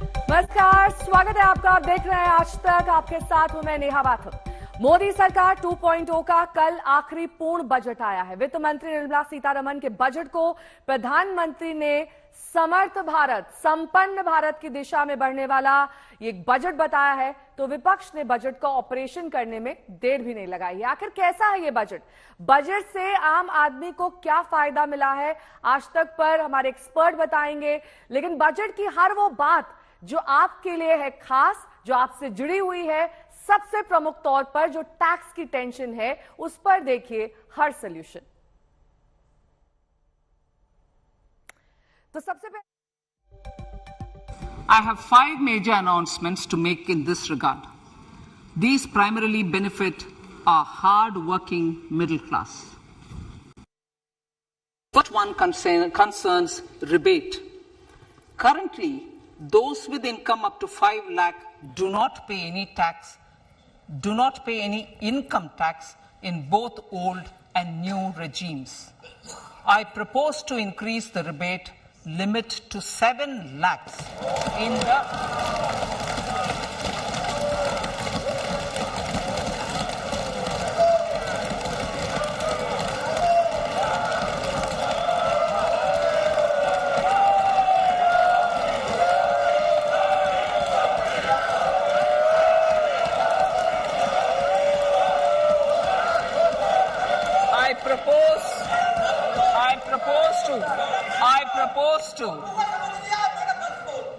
नमस्कार, स्वागत है आपका। आप देख रहे हैं आज तक, आपके साथ हूं मैं नेहा बाथम। मोदी सरकार 2.0 का कल आखिरी पूर्ण बजट आया है। वित्त मंत्री निर्मला सीतारमण के बजट को प्रधानमंत्री ने समर्थ भारत, संपन्न भारत की दिशा में बढ़ने वाला ये बजट बताया है, तो विपक्ष ने बजट का ऑपरेशन करने में देर भी नहीं लगाई। आखिर कैसा है ये बजट? बजट से आम आदमी को क्या फायदा मिला है, आज तक पर हमारे एक्सपर्ट बताएंगे। लेकिन बजट की हर वो बात जो आपके लिए है खास, जो आपसे जुड़ी हुई है, सबसे प्रमुख तौर पर जो टैक्स की टेंशन है, उस पर देखिए हर सॉल्यूशन। तो सबसे पहले I have 5 major announcements to make in this regard. These primarily benefit our hard-working middle class. First one concerns rebate. Currently, those with income up to 5 lakh do not pay any tax, do not pay any income tax in both old and new regimes. I propose to increase the rebate limit to 7 lakhs in the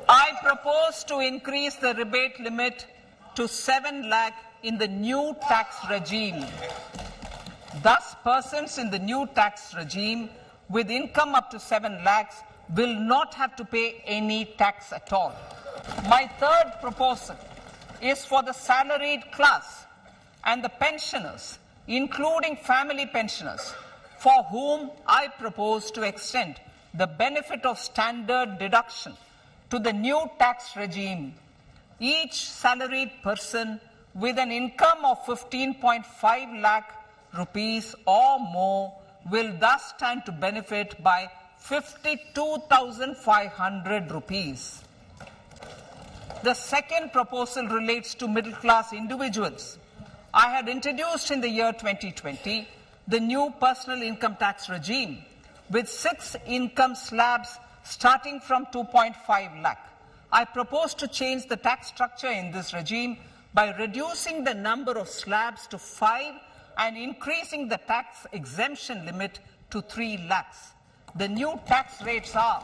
I propose to increase the rebate limit to 7 lakh in the new tax regime. Thus, persons in the new tax regime with income up to 7 lakhs will not have to pay any tax at all. My third proposal is for the salaried class and the pensioners, including family pensioners, for whom I propose to extend the benefit of standard deduction to the new tax regime. Each salaried person with an income of 15.5 lakh rupees or more will thus stand to benefit by 52,500 rupees. The second proposal relates to middle class individuals. I had introduced in the year 2020 the new personal income tax regime with 6 income slabs starting from 2.5 lakh. I propose to change the tax structure in this regime by reducing the number of slabs to 5 and increasing the tax exemption limit to 3 lakhs. The new tax rates are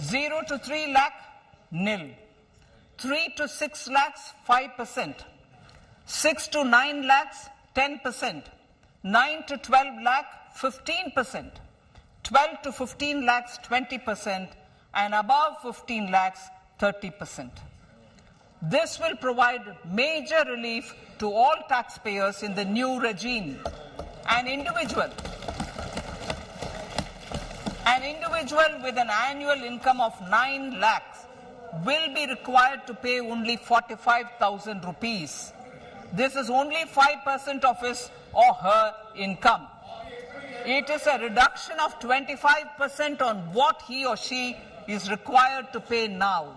0 to 3 lakh, nil. 3 to 6 lakhs, 5%. 6 to 9 lakhs, 10%. 9 to 12 lakh, 15%. 12 to 15 lakhs, 20%. And above 15 lakhs, 30%. This will provide major relief to all taxpayers in the new regime. An individual with an annual income of 9 lakhs will be required to pay only 45,000 rupees. This is only 5% of his or her income. It is a reduction of 25% on what he or she is required to pay now.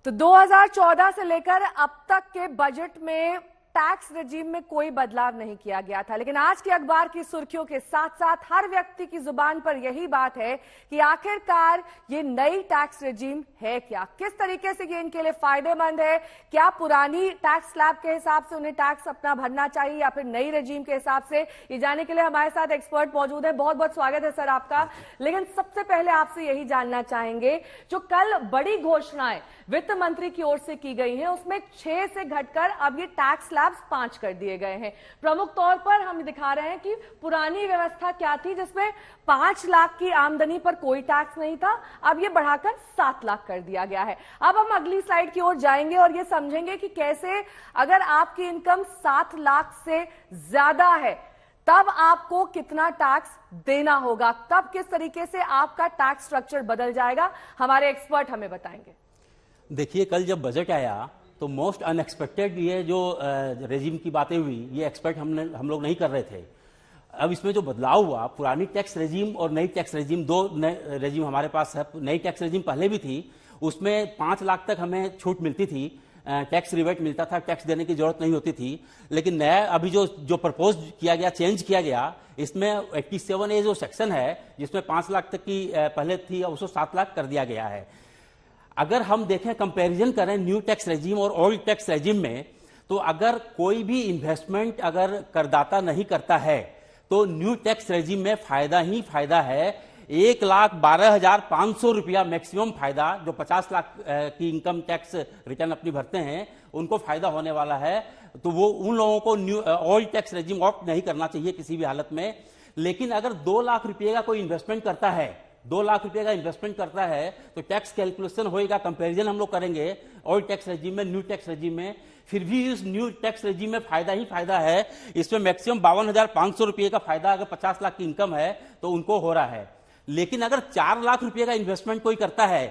तो 2014 से लेकर अब तक के budget में tax रजीम में कोई बदलाव नहीं किया गया था, लेकिन आज के अखबार की सुर्खियों के साथ साथ हर व्यक्ति की जुबान पर यही बात है कि आखिरकार ये नई टैक्स रजीम है क्या, किस तरीके से ये इनके लिए फायदेमंद है, क्या पुरानी टैक्स स्लैब के हिसाब से उन्हें टैक्स अपना भरना चाहिए या फिर नई रजीम के हिसाब से। ये जानने के लिए हमारे साथ एक्सपर्ट मौजूद है। बहुत बहुत स्वागत है सर आपका। लेकिन सबसे पहले आपसे यही जानना चाहेंगे, जो कल बड़ी घोषणाएं वित्त मंत्री की ओर से की गई हैं, उसमें 6 से घटकर अब ये टैक्स स्लैब्स 5 कर दिए गए हैं। प्रमुख तौर पर हम दिखा रहे हैं कि पुरानी व्यवस्था क्या थी, जिसमें 5 लाख की आमदनी पर कोई टैक्स नहीं था, अब ये बढ़ाकर 7 लाख कर दिया गया है। अब हम अगली स्लाइड की ओर जाएंगे और ये समझेंगे कि कैसे अगर आपकी इनकम 7 लाख से ज्यादा है तब आपको कितना टैक्स देना होगा, तब किस तरीके से आपका टैक्स स्ट्रक्चर बदल जाएगा, हमारे एक्सपर्ट हमें बताएंगे। देखिए, कल जब बजट आया तो मोस्ट अनएक्सपेक्टेड ये जो रेजिम की बातें हुई, ये एक्सपेक्ट हम लोग नहीं कर रहे थे। अब इसमें जो बदलाव हुआ, पुरानी टैक्स रेजिम और नई टैक्स रेजिम, दो नए रेजिम हमारे पास है। नई टैक्स रेजिम पहले भी थी, उसमें 5 लाख तक हमें छूट मिलती थी, टैक्स रिबेट मिलता था, टैक्स देने की जरूरत नहीं होती थी। लेकिन नया अभी जो प्रपोज किया गया, चेंज किया गया, इसमें 87A जो सेक्शन है जिसमें 5 लाख तक की पहले थी, उसको 7 लाख कर दिया गया है। अगर हम देखें, कंपैरिजन करें न्यू टैक्स रेजिम और ओल्ड टैक्स रेजिम में, तो अगर कोई भी इन्वेस्टमेंट अगर करदाता नहीं करता है तो न्यू टैक्स रेजिम में फायदा ही फायदा है। 1,12,500 रुपया मैक्सिमम फायदा, जो 50 लाख की इनकम टैक्स रिटर्न अपनी भरते हैं उनको फायदा होने वाला है। तो वो उन लोगों को ओल्ड टैक्स रेजिम ऑप्ट नहीं करना चाहिए किसी भी हालत में। लेकिन अगर 2 लाख रुपए का कोई इन्वेस्टमेंट करता है, 2 लाख रुपए का इन्वेस्टमेंट करता है, तो टैक्स कैलकुलेशन होएगा, कंपैरिजन हम लोग करेंगे ओल्ड टैक्स रेजिम में, न्यू टैक्स रेजिम में। फिर भी इस न्यू टैक्स रेजिम में फायदा ही फायदा है। इसमें मैक्सिमम 52,500 रुपए का फायदा अगर 50 लाख की इनकम है तो उनको हो रहा है। लेकिन अगर 4 लाख रुपए का इन्वेस्टमेंट कोई करता है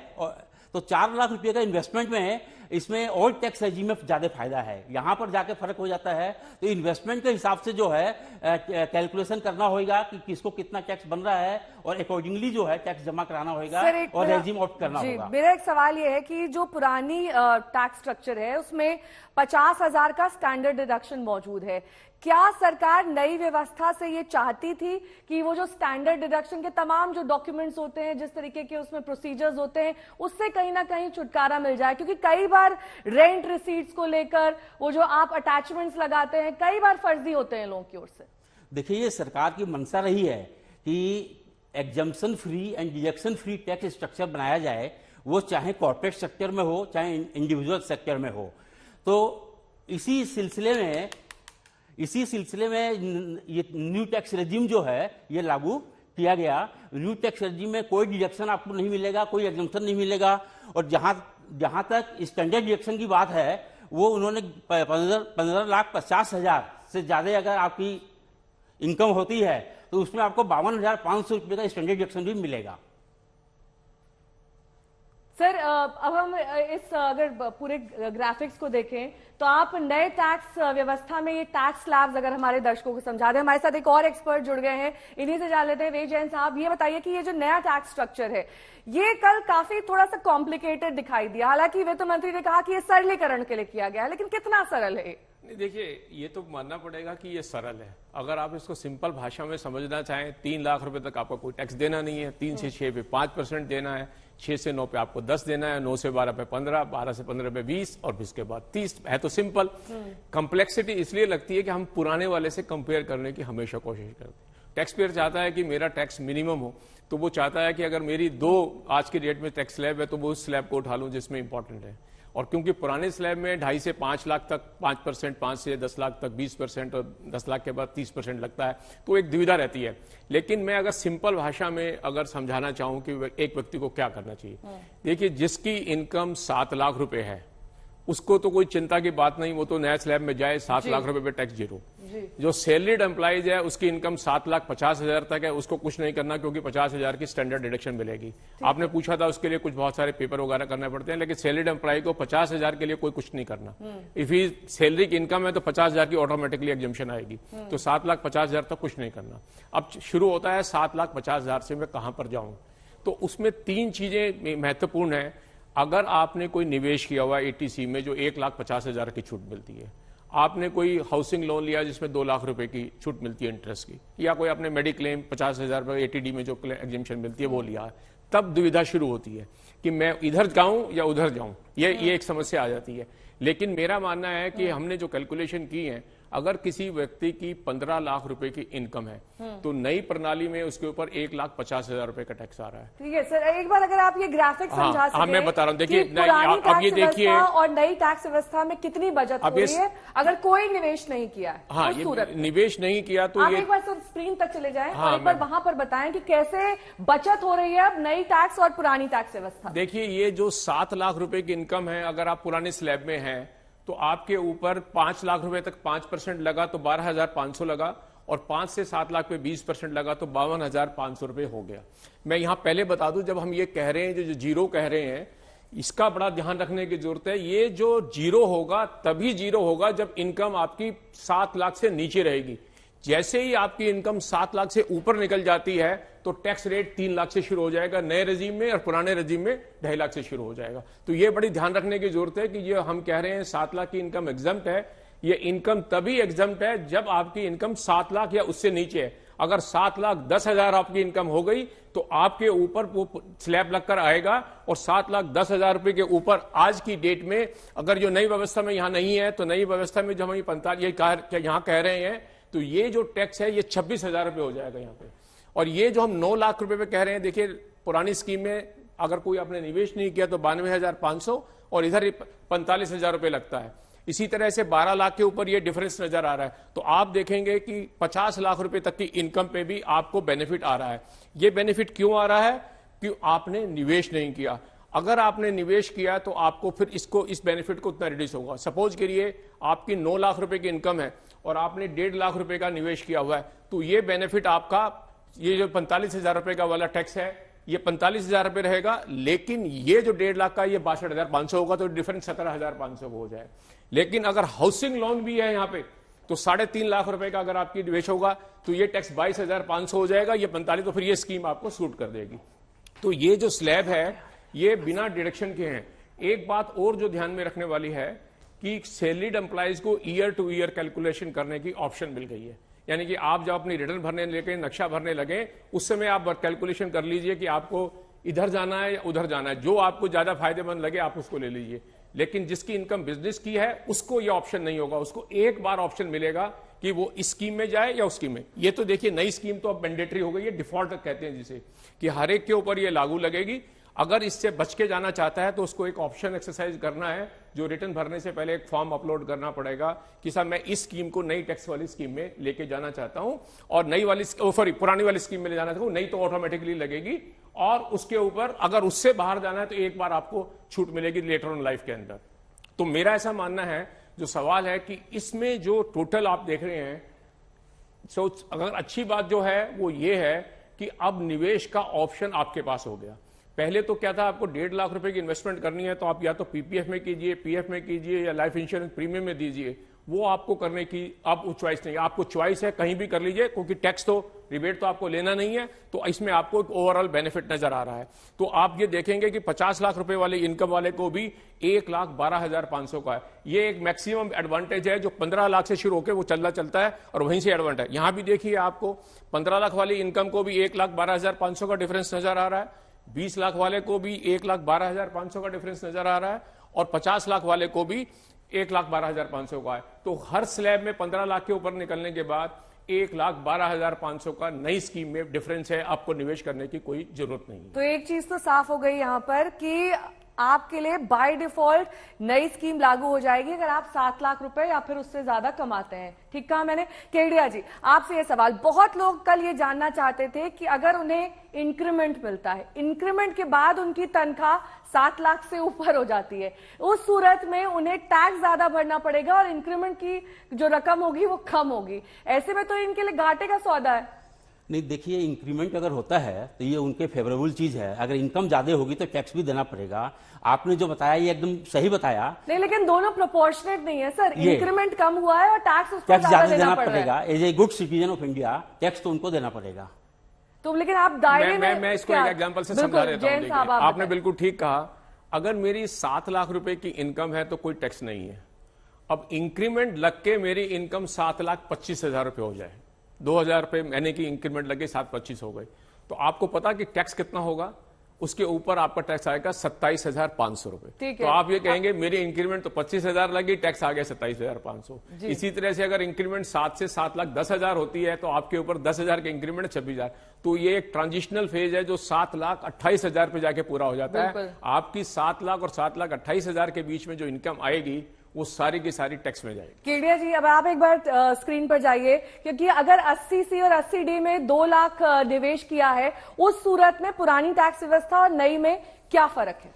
तो 4 लाख रुपए का इन्वेस्टमेंट में इसमें ओल्ड टैक्स रेजिम में ज्यादा फायदा है। यहां पर जाके फर्क हो जाता है। तो इन्वेस्टमेंट के हिसाब से जो है कैलकुलेशन करना होगा कि किसको कितना टैक्स बन रहा है और अकॉर्डिंगली जो है टैक्स जमा कराना होगा और रेजिम ऑप्ट करना होगा। मेरा एक सवाल ये है कि जो पुरानी टैक्स स्ट्रक्चर है उसमें 50,000 का स्टैंडर्ड डिडक्शन मौजूद है। क्या सरकार नई व्यवस्था से ये चाहती थी कि वो जो स्टैंडर्ड डिडक्शन के तमाम जो डॉक्यूमेंट्स होते हैं, जिस तरीके के उसमें प्रोसीजर्स होते हैं, उससे कहीं ना कहीं छुटकारा मिल जाए? क्योंकि कई बार रेंट रिसीट्स को लेकर वो जो आप अटैचमेंट्स लगाते हैं, कई बार फर्जी होते हैं लोगों की ओर से। देखिए, ये सरकार की मंशा रही है कि exemption free and deduction free tax structure बनाया जाए, वो चाहे कॉर्पोरेट सेक्टर में हो चाहे इंडिविजुअल सेक्टर में हो। तो इसी सिलसिले में ये न्यू टैक्स रेजिम जो है ये लागू किया गया। न्यू टैक्स रेजिम में कोई डिडक्शन आपको नहीं मिलेगा, कोई एग्जम्पशन नहीं मिलेगा। और जहां तक स्टैंडर्ड डिडक्शन की बात है, वो उन्होंने 15,50,000 से ज्यादा अगर आपकी इनकम होती है तो उसमें आपको 52,500 रुपए का स्टैंडर्ड डिडक्शन भी मिलेगा। सर, अब हम इस अगर पूरे ग्राफिक्स को देखें तो आप नए टैक्स व्यवस्था में ये टैक्स स्लैब्स अगर हमारे दर्शकों को समझा दें। हमारे साथ एक और एक्सपर्ट जुड़ गए हैं, इन्हीं से जान लेते हैं। वे जैन साहब, ये बताइए कि ये जो नया टैक्स स्ट्रक्चर है ये कल काफी थोड़ा सा कॉम्प्लिकेटेड दिखाई दिया। हालांकि वित्त मंत्री ने कहा कि ये सरलीकरण के लिए किया गया है, लेकिन कितना सरल है? देखिए, ये तो मानना पड़ेगा कि ये सरल है। अगर आप इसको सिंपल भाषा में समझना चाहें, 3 लाख रुपए तक आपको कोई टैक्स देना नहीं है, 3 से 6 पे 5% देना है, 6 से 9 पे आपको 10 देना है, 9 से 12 पे 15, 12 से 15 पे 20 और 20 के बाद 30 है। तो सिंपल। कॉम्प्लेक्सिटी इसलिए लगती है कि हम पुराने वाले से कंपेयर करने की हमेशा कोशिश करते हैं। टैक्स पेयर चाहता है कि मेरा टैक्स मिनिमम हो, तो वो चाहता है कि अगर मेरी 2 आज की डेट में टैक्स स्लैब है तो वो उस स्लैब को उठा लूं जिसमें इंपॉर्टेंट है। और क्योंकि पुराने स्लैब में 2.5 से 5 लाख तक 5%, 5 से 10 लाख तक 20% और 10 लाख के बाद 30% लगता है, तो एक दुविधा रहती है। लेकिन मैं अगर सिंपल भाषा में अगर समझाना चाहूं कि एक व्यक्ति को क्या करना चाहिए, देखिए, जिसकी इनकम 7 लाख रुपए है उसको तो कोई चिंता की बात नहीं, वो तो नया स्लैब में जाए, 7 लाख रुपए पे टैक्स जीरो। जो सैलरीड एम्प्लॉइज है उसकी इनकम 7,50,000 तक है, उसको कुछ नहीं करना क्योंकि 50,000 की स्टैंडर्ड डिडक्शन मिलेगी। आपने पूछा था उसके लिए कुछ बहुत सारे पेपर वगैरह करने पड़ते हैं, लेकिन सैलरीड एम्प्लॉय को 50,000 के लिए कोई कुछ नहीं करना। इफ ही सैलरी की इनकम है तो 50,000 की ऑटोमेटिकली एग्जम्पशन आएगी, तो 7,50,000 तक कुछ नहीं करना। अब शुरू होता है 7,50,000 से मैं कहां पर जाऊं, तो उसमें 3 चीजें महत्वपूर्ण है। अगर आपने कोई निवेश किया हुआ एटीसी में जो 1,50,000 की छूट मिलती है, आपने कोई हाउसिंग लोन लिया जिसमें 2 लाख रुपए की छूट मिलती है इंटरेस्ट की, या कोई आपने मेडिक्लेम 50,000 रुपए एटीडी में जो एग्जेम्पशन मिलती है वो लिया है, तब दुविधा शुरू होती है कि मैं इधर जाऊं या उधर जाऊं। ये एक समस्या आ जाती है। लेकिन मेरा मानना है कि हमने जो कैलकुलेशन की है, अगर किसी व्यक्ति की 15 लाख रुपए की इनकम है तो नई प्रणाली में उसके ऊपर 1,50,000 रुपए का टैक्स आ रहा है। ठीक है सर, एक बार अगर आप ये ग्राफिक समझा सकें। हाँ, मैं बता रहा हूँ। देखिए, अब ये देखिए और नई टैक्स व्यवस्था में कितनी बचत हो रही है अगर कोई निवेश नहीं किया है। हाँ, ये निवेश नहीं किया तो आप एक बार सर स्क्रीन तक चले जाएं और एक बार वहां पर बताएं कि कैसे बचत हो रही है अब नई टैक्स और पुरानी टैक्स व्यवस्था। देखिए, ये जो 7 लाख रुपए की इनकम है, अगर आप पुराने स्लैब में हैं तो आपके ऊपर 5 लाख रुपए तक 5% लगा तो 12,500 लगा, और 5 से 7 लाख पे 20% लगा तो 52,500 रुपए हो गया। मैं यहां पहले बता दूं, जब हम ये कह रहे हैं जो जीरो कह रहे हैं, इसका बड़ा ध्यान रखने की जरूरत है। ये जो जीरो होगा तभी जीरो होगा जब इनकम आपकी 7 लाख से नीचे रहेगी। जैसे ही आपकी इनकम 7 लाख से ऊपर निकल जाती है तो टैक्स रेट 3 लाख से शुरू हो जाएगा नए रजीम में, और पुराने रजीम में 2.5 लाख से शुरू हो जाएगा। तो ये बड़ी ध्यान रखने की जरूरत है कि ये हम कह रहे हैं 7 लाख की इनकम एग्जम्प्ट है, ये इनकम तभी एग्जम्प्ट है जब आपकी इनकम 7 लाख या उससे नीचे है। अगर 7,10,000 आपकी इनकम हो गई तो आपके ऊपर वो स्लैब लगकर आएगा, और 7,10,000 रुपए के ऊपर आज की डेट में अगर जो नई व्यवस्था में यहां नहीं है तो नई व्यवस्था में जो हम 45 यहां कह रहे हैं तो ये जो टैक्स है ये 26,000 रुपए हो जाएगा यहां पे। और ये जो हम 9 लाख रुपए पे कह रहे हैं, देखिए पुरानी स्कीम में अगर कोई आपने निवेश नहीं किया तो 92,500 और इधर 45,000 रुपए लगता है। इसी तरह से 12 लाख के ऊपर ये डिफरेंस नजर आ रहा है। तो आप देखेंगे कि 50 लाख रुपए तक की इनकम पे भी आपको बेनिफिट आ रहा है। ये बेनिफिट क्यों आ रहा है? कि आपने निवेश नहीं किया। अगर आपने निवेश किया तो आपको फिर इस बेनिफिट को उतना रिड्यूस होगा। सपोज करिए आपकी 9 लाख रुपए की इनकम है और आपने 1.5 लाख रुपए का निवेश किया हुआ है, तो ये बेनिफिट आपका, ये जो 45,000 रुपए का वाला टैक्स है ये 45,000 रुपए रहेगा, लेकिन ये जो 1.5 लाख का ये 62,500 होगा, तो डिफरेंस 17,500 हो जाए। लेकिन अगर हाउसिंग लोन भी है यहां पे तो 3.5 लाख रुपए का अगर आपकी निवेश होगा तो ये टैक्स 22,500 हो जाएगा, ये 45, तो फिर ये स्कीम आपको सूट कर देगी। तो ये जो स्लैब है ये बिना डिडक्शन के हैं। एक बात और जो ध्यान में रखने वाली है कि सैलरीड एम्प्लॉइज को ईयर टू ईयर कैलकुलेशन करने की ऑप्शन मिल गई है। यानी कि आप जब अपनी रिटर्न भरने लगे, नक्शा भरने लगे, उस समय आप कैलकुलेशन कर लीजिए कि आपको इधर जाना है या उधर जाना है। जो आपको ज्यादा फायदेमंद लगे आप उसको ले लीजिए। लेकिन जिसकी इनकम बिजनेस की है उसको यह ऑप्शन नहीं होगा, उसको एक बार ऑप्शन मिलेगा कि वो इस स्कीम में जाए या उस स्कीम में। ये तो देखिए नई स्कीम तो अब मैंडेटरी हो गई है, डिफॉल्ट कहते हैं जिसे, कि हर एक के ऊपर ये लागू लगेगी। अगर इससे बच के जाना चाहता है तो उसको एक ऑप्शन एक्सरसाइज करना है, जो रिटर्न भरने से पहले एक फॉर्म अपलोड करना पड़ेगा कि साहब मैं इस स्कीम को नई टैक्स वाली स्कीम में लेके जाना चाहता हूं, और नई वाली पुरानी वाली स्कीम में ले जाना चाहता हूं। नई तो ऑटोमेटिकली लगेगी, और उसके ऊपर अगर उससे बाहर जाना है तो एक बार आपको छूट मिलेगी लेटर ऑन लाइफ के अंदर। तो मेरा ऐसा मानना है, जो सवाल है कि इसमें जो टोटल आप देख रहे हैं, सो अगर अच्छी बात जो है वो ये है कि अब निवेश का ऑप्शन आपके पास हो गया। पहले तो क्या था, आपको 1.5 लाख रुपए की इन्वेस्टमेंट करनी है तो आप या तो पीपीएफ में कीजिए, पीएफ में कीजिए, या लाइफ इंश्योरेंस प्रीमियम में दीजिए। वो आपको करने की अब चॉइस नहीं है, आपको चॉइस है कहीं भी कर लीजिए, क्योंकि टैक्स तो रिबेट तो आपको लेना नहीं है, तो इसमें आपको एक ओवरऑल बेनिफिट नजर आ रहा है। तो आप ये देखेंगे कि 50 लाख रुपए वाले इनकम वाले को भी 1,12,500 का है। ये एक मैक्सिमम एडवांटेज है जो 15 लाख से शुरू होकर वो चलता है, और वहीं से एडवांटेज है। यहां भी देखिए आपको 15 लाख वाली इनकम को भी 1,12,500 का डिफरेंस नजर आ रहा है, 20 लाख वाले को भी 1,12,500 का डिफरेंस नजर आ रहा है, और 50 लाख वाले को भी 1,12,500 का है। तो हर स्लैब में 15 लाख के ऊपर निकलने के बाद 1,12,500 का नई स्कीम में डिफरेंस है। आपको निवेश करने की कोई जरूरत नहीं है। तो एक चीज तो साफ हो गई यहां पर कि आपके लिए बाय डिफॉल्ट नई स्कीम लागू हो जाएगी अगर आप 7 लाख रुपए या फिर उससे ज्यादा कमाते हैं। ठीक कहा मैंने? केडिया जी, आपसे ये सवाल, बहुत लोग कल ये जानना चाहते थे कि अगर उन्हें इंक्रीमेंट मिलता है, इंक्रीमेंट के बाद उनकी तनख्वाह 7 लाख से ऊपर हो जाती है, उस सूरत में उन्हें टैक्स ज्यादा भरना पड़ेगा और इंक्रीमेंट की जो रकम होगी वो कम होगी। ऐसे में तो इनके लिए घाटे का सौदा है। नहीं, देखिए इंक्रीमेंट अगर होता है तो ये उनके फेवरेबल चीज है। अगर इनकम ज्यादा होगी तो टैक्स भी देना पड़ेगा। आपने जो बताया ये एकदम सही बताया। नहीं, लेकिन दोनों प्रोपोर्शनेट नहीं है सर। इंक्रीमेंट कम हुआ है और टैक्स उसको ज्यादा देना पड़ेगा। As a good citizen of India tax तो उनको देना पड़ेगा। तो लेकिन आप दायरे में, मैं इसको एक एग्जांपल से समझा देता हूं। आपने बिल्कुल ठीक कहा, अगर मेरी 7 लाख रुपए की इनकम है तो कोई टैक्स नहीं है। अब इंक्रीमेंट लग के मेरी इनकम 7,25,000 रुपए हो जाए, 2,000 रुपए महीने की इंक्रीमेंट लगे, 7,25 हो गई, तो आपको पता कि टैक्स कितना होगा? उसके ऊपर आपका टैक्स आएगा 27,500 रुपए। तो आप ये कहेंगे मेरी इंक्रीमेंट तो 25,000 लगी, टैक्स आ गया 27,500। इसी तरह से अगर इंक्रीमेंट 7 से 7,10,000 होती है तो आपके ऊपर 10,000 के इंक्रीमेंट 26,000। तो ये एक ट्रांजिशनल फेज है जो 7,28,000 पे जाके पूरा हो जाता है। आपकी 7 लाख और 7,28,000 के बीच में जो इनकम आएगी वो सारी की सारी टैक्स में जाएगी। केडिया जी, अब आप एक बार स्क्रीन पर जाइए, क्योंकि अगर 80C और 80D में 2 लाख निवेश किया है, उस सूरत में पुरानी टैक्स व्यवस्था और नई में क्या फर्क है?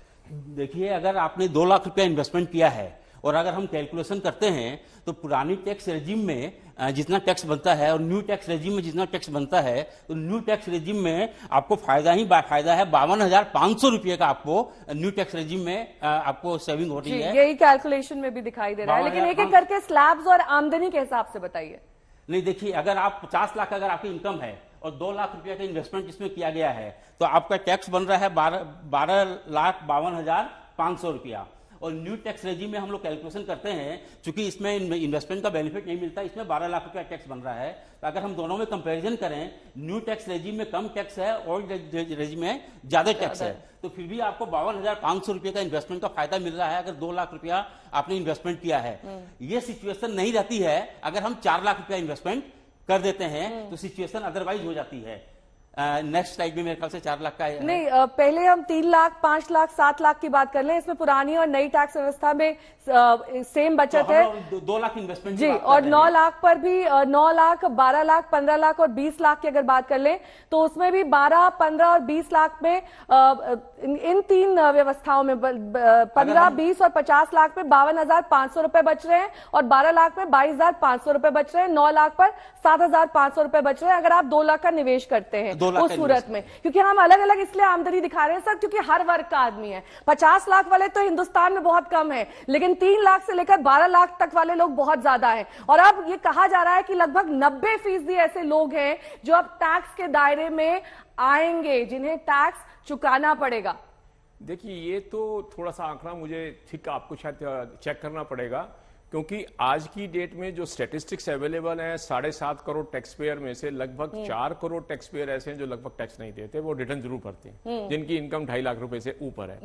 देखिए, अगर आपने 2 लाख रुपया इन्वेस्टमेंट किया है और अगर हम कैलकुलेशन करते हैं तो पुरानी टैक्स रेजिम में जितना टैक्स बनता है और न्यू टैक्स रेजिम में जितना टैक्स बनता है, तो न्यू टैक्स रेजिम में आपको फायदा ही फायदा है। 52,500 रुपये का आपको न्यू टैक्स रेजिम में आपको सेविंग हो रही है। यही कैलकुलेशन में भी दिखाई दे रहा है, लेकिन एक एक करके स्लैब्स और आमदनी के हिसाब से बताइए। नहीं, देखिए, अगर आप 50 लाख अगर आपकी इनकम है और 2 लाख रुपया का इन्वेस्टमेंट जिसमें किया गया है, तो आपका टैक्स बन रहा है 12,52,500 रुपया। और न्यू टैक्स रेजिम में हम लोग कैलकुलेशन करते हैं, चूंकि इसमें इन्वेस्टमेंट का बेनिफिट नहीं मिलता, इसमें 12 लाख रुपया टैक्स बन रहा है। तो अगर हम दोनों में कंपैरिजन करें, न्यू टैक्स रेजिम में कम टैक्स है, ओल्ड रेजिम में ज्यादा टैक्स है, तो फिर भी आपको 52,500 रुपये का इन्वेस्टमेंट का फायदा मिल रहा है अगर 2 लाख रुपया आपने इन्वेस्टमेंट किया है। ये सिचुएशन नहीं रहती है अगर हम 4 लाख रुपया इन्वेस्टमेंट कर देते हैं, तो सिचुएशन अदरवाइज हो जाती है। नेक्स्ट स्लाइड में मेरे ख्याल से 4 लाख का है। नहीं, पहले हम 3 लाख, 5 लाख, 7 लाख की बात कर लें। इसमें पुरानी और नई टैक्स व्यवस्था में सेम बचत है 2 लाख इन्वेस्टमेंट जी। और 9 लाख पर भी 9 लाख, 12 लाख, 15 लाख और 20 लाख की अगर बात कर लें, तो उसमें भी 12, 15 और 20 लाख में इन 3 व्यवस्थाओं में 15, 20 और 50 लाख में 52,500 रुपए बच रहे हैं और 12 लाख में 22,500 रुपए बच रहे हैं, 9 लाख पर 7,500 रुपए बच रहे हैं अगर आप 2 लाख का निवेश करते हैं उस सूरत में। क्योंकि हम अलग अलग इसलिए आमदनी दिखा रहे हैं सर, क्योंकि हर वर्ग का आदमी है। 50 लाख वाले तो हिंदुस्तान में बहुत कम है, लेकिन 3 लाख से लेकर 12 लाख तक वाले लोग बहुत ज्यादा हैं। और अब ये कहा जा रहा है कि लगभग 90% ऐसे लोग हैं जो अब टैक्स के दायरे में आएंगे, जिन्हें टैक्स चुकाना पड़ेगा। देखिए, ये तो थोड़ा सा आंकड़ा मुझे ठीक आपको शायद चेक करना पड़ेगा, क्योंकि आज की डेट में जो स्टैटिस्टिक्स अवेलेबल हैं, 7.5 करोड़ टैक्स पेयर में से लगभग 4 करोड़ टैक्स पेयर ऐसे हैं जो लगभग टैक्स नहीं देते, वो रिटर्न जरूर भरते हैं, जिनकी इनकम 2.5 लाख रुपए से ऊपर है।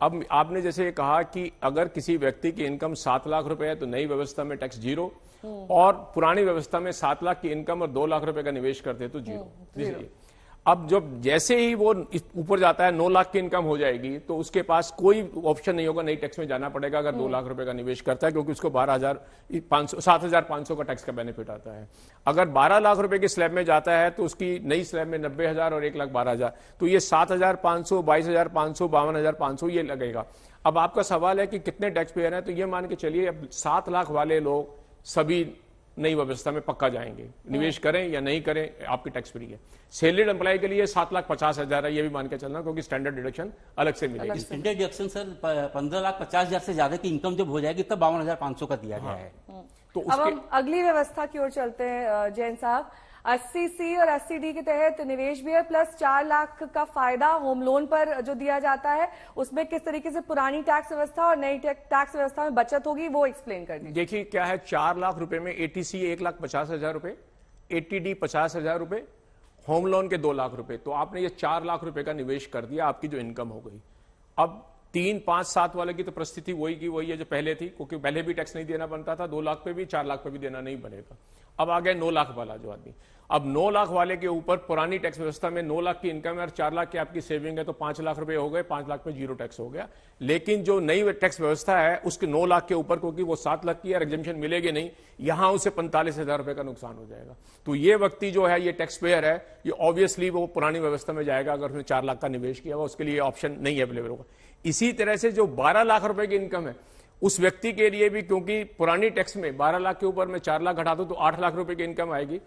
अब आपने जैसे कहा कि अगर किसी व्यक्ति की इनकम 7 लाख रुपए है तो नई व्यवस्था में टैक्स 0, और पुरानी व्यवस्था में 7 लाख की इनकम और 2 लाख रुपए का निवेश करते तो 0। अब जब जैसे ही वो ऊपर जाता है, 9 लाख की इनकम हो जाएगी, तो उसके पास कोई ऑप्शन नहीं होगा, नई टैक्स में जाना पड़ेगा अगर 2 लाख रुपए का निवेश करता है, क्योंकि उसको 7,500 का टैक्स का बेनिफिट आता है। अगर 12 लाख रुपए की स्लैब में जाता है तो उसकी नई स्लैब में 90,000 और 1,12,000, तो ये 7,500, 22,500, 52,500 ये लगेगा। अब आपका सवाल है कि कितने टैक्स पेयर हैं, तो ये मान के चलिए अब 7 लाख वाले लोग सभी नई व्यवस्था में पक्का जाएंगे, निवेश करें या नहीं करें आपकी टैक्स फ्री है। सैलरीड एम्प्लॉय के लिए 7,50,000 है, ये भी मान के चलना, क्योंकि स्टैंडर्ड डिडक्शन अलग से मिलेगी। स्टैंडर्ड डिडक्शन सर 15,50,000 से ज्यादा की इनकम जब हो जाएगी तब 52,500 का दिया गया है। तो अब हम अगली व्यवस्था की ओर चलते हैं जैन साहब। 80C और 80D के तहत निवेश भी है, प्लस 4 लाख का फायदा होम लोन पर जो दिया जाता है, उसमें किस तरीके से पुरानी टैक्स व्यवस्था और नई टैक्स व्यवस्था में बचत होगी, वो एक्सप्लेन कर दीजिए। देखिए क्या है, 4 लाख रुपए में 80C 1,50,000 रुपए, 80D 50,000 रुपए, होम लोन के 2 लाख रुपए, तो आपने ये 4 लाख रुपए का निवेश कर दिया, आपकी जो इनकम हो गई। अब 3, 5, 7 वाले की तो परिस्थिति वही की वही है जो पहले थी, क्योंकि पहले भी टैक्स नहीं देना बनता था, 2 लाख पे भी, 4 लाख पे भी देना नहीं बनेगा। अब आ गया 9 लाख वाला जो आदमी। अब 9 लाख वाले के ऊपर पुरानी टैक्स व्यवस्था में 9 लाख की इनकम है और 4 लाख की आपकी सेविंग है, तो 5 लाख रुपए हो गए, 5 लाख पे 0 टैक्स हो गया। लेकिन जो नई टैक्स व्यवस्था है उसके 9 लाख के ऊपर, क्योंकि वो 7 लाख की एग्जेम्पशन मिलेगी नहीं, यहां उसे 45,000 रुपए का नुकसान हो जाएगा। तो ये व्यक्ति जो है, ये टैक्स पेयर है, ये ऑब्वियसली वो पुरानी व्यवस्था में जाएगा। अगर उसने 4 लाख का निवेश किया हुआ, उसके लिए ऑप्शन नहीं अवेलेबल होगा। इसी तरह से जो 12 लाख रुपए की इनकम है उस व्यक्ति के लिए भी, क्योंकि पुरानी टैक्स में 12 लाख के ऊपर मैं 4 लाख घटा दूं तो 8 लाख रुपए की इनकम आएगी।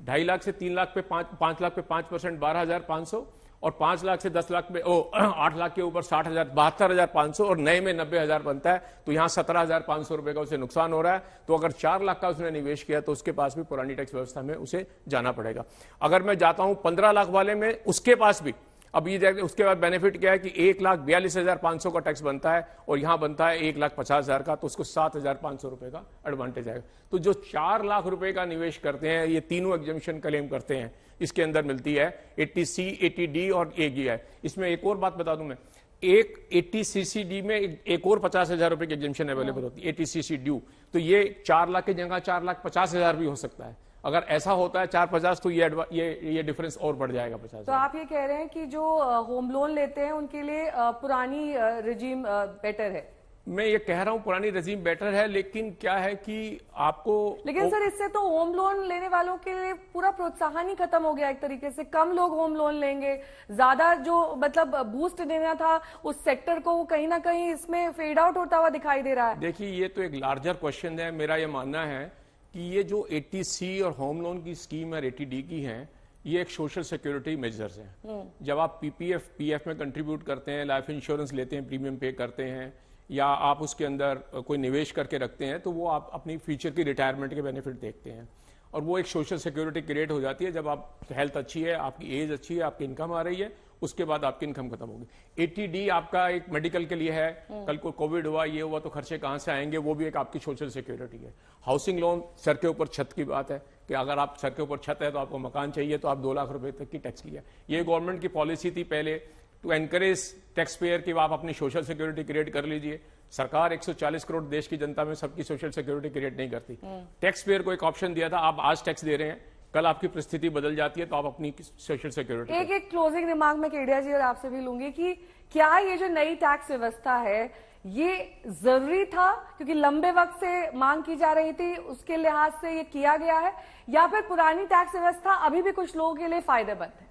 2.5 लाख से 3 लाख पे 5 लाख पे 5%, 12,500, और 5 लाख से 10 लाख पे 8 लाख के ऊपर 60,000, 72,500, और नए में 90,000 बनता है, तो यहां 17,500 रुपए का उसे नुकसान हो रहा है। तो अगर 4 लाख का उसने निवेश किया तो उसके पास भी पुरानी टैक्स व्यवस्था में उसे जाना पड़ेगा। अगर मैं जाता हूं 15 लाख वाले में, उसके पास भी अब ये उसके बाद बेनिफिट क्या है कि 1,42,500 का टैक्स बनता है और यहां बनता है 1,50,000 का, तो उसको 7,500 रुपए का एडवांटेज आएगा। तो जो 4 लाख रुपए का निवेश करते हैं, ये तीनों एग्जेम्पशन क्लेम करते हैं, इसके अंदर मिलती है 80C, 80D और AGI। इसमें एक और बात बता दूं मैं, एक 80CCD में एक और 50,000 रुपए की एग्जेम्पशन अवेलेबल होती है, 80CC ड्यू। तो ये 4 लाख की जगह 4,50,000 भी हो सकता है। अगर ऐसा होता है 4,50,000 तो ये डिफरेंस और बढ़ जाएगा 50,000। तो आप ये कह रहे हैं कि जो होम लोन लेते हैं उनके लिए पुरानी रेजिम बेटर है? मैं ये कह रहा हूं पुरानी रेजिम बेटर है, लेकिन क्या है कि आपको, लेकिन सर इससे तो होम लोन लेने वालों के लिए पूरा प्रोत्साहन ही खत्म हो गया एक तरीके से। कम लोग होम लोन लेंगे, ज्यादा जो मतलब बूस्ट देना था उस सेक्टर को, वो कहीं ना कहीं इसमें फेड आउट होता हुआ दिखाई दे रहा है। देखिए ये तो एक लार्जर क्वेश्चन है। मेरा ये मानना है कि ये जो 80C और होम लोन की स्कीम है 80D की है, ये एक सोशल सिक्योरिटी मेजर्स हैं। जब आप PF में कंट्रीब्यूट करते हैं, लाइफ इंश्योरेंस लेते हैं, प्रीमियम पे करते हैं, या आप उसके अंदर कोई निवेश करके रखते हैं, तो वो आप अपनी फ्यूचर की रिटायरमेंट के बेनिफिट देखते हैं। और वो एक सोशल सिक्योरिटी क्रिएट हो जाती है जब आप हेल्थ अच्छी है, आपकी एज अच्छी है, आपकी इनकम आ रही है, उसके बाद आपकी इनकम खत्म होगी। 80D आपका एक मेडिकल के लिए है, कल को कोविड हुआ, ये हुआ तो खर्चे कहां से आएंगे, वो भी एक आपकी सोशल सिक्योरिटी है। हाउसिंग लोन, सर के ऊपर छत की बात है कि अगर आप सर के ऊपर छत है तो आपको मकान चाहिए तो आप 2 लाख रुपए तक की टैक्स लिया। ये गवर्नमेंट की पॉलिसी थी पहले टू एनकरेज टैक्स पेयर कि आप अपनी सोशल सिक्योरिटी क्रिएट कर लीजिए। सरकार 140 करोड़ देश की जनता में सबकी सोशल सिक्योरिटी क्रिएट नहीं करती। टैक्स पेयर को एक ऑप्शन दिया था, आप आज टैक्स दे रहे हैं, कल आपकी परिस्थिति बदल जाती है तो आप अपनी सोशल सिक्योरिटी। एक क्लोजिंग रिमार्क में केडिया जी और आपसे भी लूंगी कि क्या ये जो नई टैक्स व्यवस्था है ये जरूरी था क्योंकि लंबे वक्त से मांग की जा रही थी, उसके लिहाज से ये किया गया है, या फिर पुरानी टैक्स व्यवस्था अभी भी कुछ लोगों के लिए फायदेमंद है?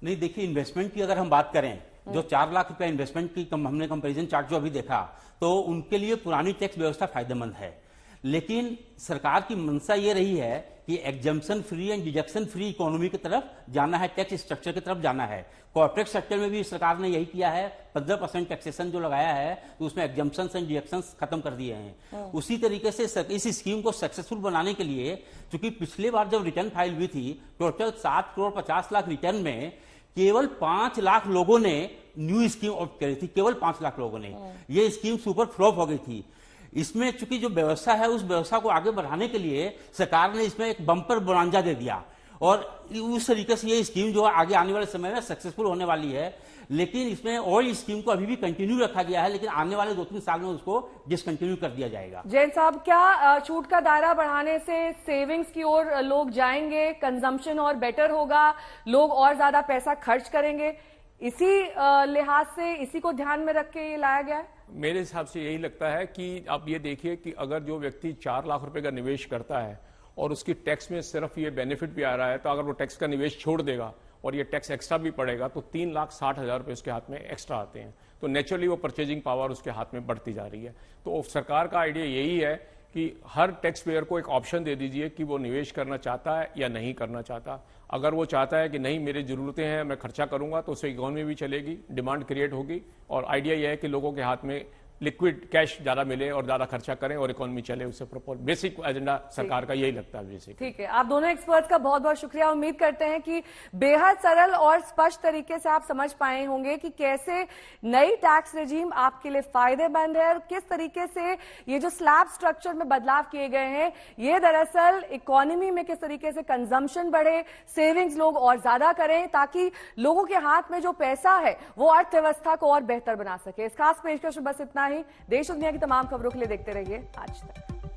नहीं, देखिए, इन्वेस्टमेंट की अगर हम बात करें, जो 4 लाख रुपया इन्वेस्टमेंट की हमने कंपैरिजन चार्ट जो अभी देखा, तो उनके लिए पुरानी टैक्स व्यवस्था फायदेमंद है। लेकिन सरकार की मंशा ये रही है कि exemption free and deduction free economy की तरफ जाना है, टैक्स स्ट्रक्चर की तरफ जाना है। कॉर्पोरेट सेक्टर में भी सरकार ने यही किया है, 15% टैक्सेशन जो लगाया है तो उसमें एग्जम्पशन एंड डिडक्शन खत्म कर दिए हैं। उसी तरीके से इस स्कीम को सक्सेसफुल बनाने के लिए, क्योंकि पिछली बार जब रिटर्न फाइल हुई थी, टोटल 7 करोड़ 50 लाख रिटर्न में केवल 5 लाख लोगों ने न्यू स्कीम ऑप्ट करी थी, केवल 5 लाख लोगों ने। ये स्कीम सुपर फ्लॉप हो गई थी। इसमें चूंकि जो व्यवस्था है उस व्यवस्था को आगे बढ़ाने के लिए सरकार ने इसमें एक बम्पर बोनांजा दे दिया और उस तरीके से ये स्कीम जो आगे आने वाले समय में सक्सेसफुल होने वाली है। लेकिन इसमें और स्कीम को अभी भी कंटिन्यू रखा गया है, लेकिन आने वाले 2-3 साल में उसको डिसकंटिन्यू कर दिया जाएगा। जैन साहब, क्या छूट का दायरा बढ़ाने से सेविंग्स की ओर लोग जाएंगे, कंजम्पशन और बेटर होगा, लोग और ज्यादा पैसा खर्च करेंगे? इसी लिहाज से, इसी को ध्यान में रख के ये लाया गया है? मेरे हिसाब से यही लगता है कि आप ये देखिए कि अगर जो व्यक्ति 4 लाख रुपए का निवेश करता है और उसकी टैक्स में सिर्फ ये बेनिफिट भी आ रहा है, तो अगर वो टैक्स का निवेश छोड़ देगा और ये टैक्स एक्स्ट्रा भी पड़ेगा तो 3,60,000 रुपए उसके हाथ में एक्स्ट्रा आते हैं। तो नेचुरली वो परचेजिंग पावर उसके हाथ में बढ़ती जा रही है। तो सरकार का आइडिया यही है कि हर टैक्स पेयर को एक ऑप्शन दे दीजिए कि वो निवेश करना चाहता है या नहीं करना चाहता। अगर वो चाहता है कि नहीं, मेरी जरूरतें हैं, मैं खर्चा करूंगा, तो उससे इकोनॉमी भी चलेगी, डिमांड क्रिएट होगी, और आइडिया यह है कि लोगों के हाथ में लिक्विड कैश ज्यादा मिले और ज्यादा खर्चा करें और इकोनॉमी चले। उससे बेसिक एजेंडा सरकार का यही लगता है बेसिक। ठीक है, आप दोनों एक्सपर्ट्स का बहुत बहुत शुक्रिया। उम्मीद करते हैं कि बेहद सरल और स्पष्ट तरीके से आप समझ पाए होंगे कि कैसे नई टैक्स रेजिम आपके लिए फायदेमंद है और किस तरीके से ये जो स्लैब स्ट्रक्चर में बदलाव किए गए हैं, ये दरअसल इकोनॉमी में किस तरीके से कंजम्पशन बढ़े, सेविंग्स लोग और ज्यादा करें, ताकि लोगों के हाथ में जो पैसा है वो अर्थव्यवस्था को और बेहतर बना सके। इस खास पेशकश में बस इतना ही। देश और दुनिया की तमाम खबरों के लिए देखते रहिए आज तक।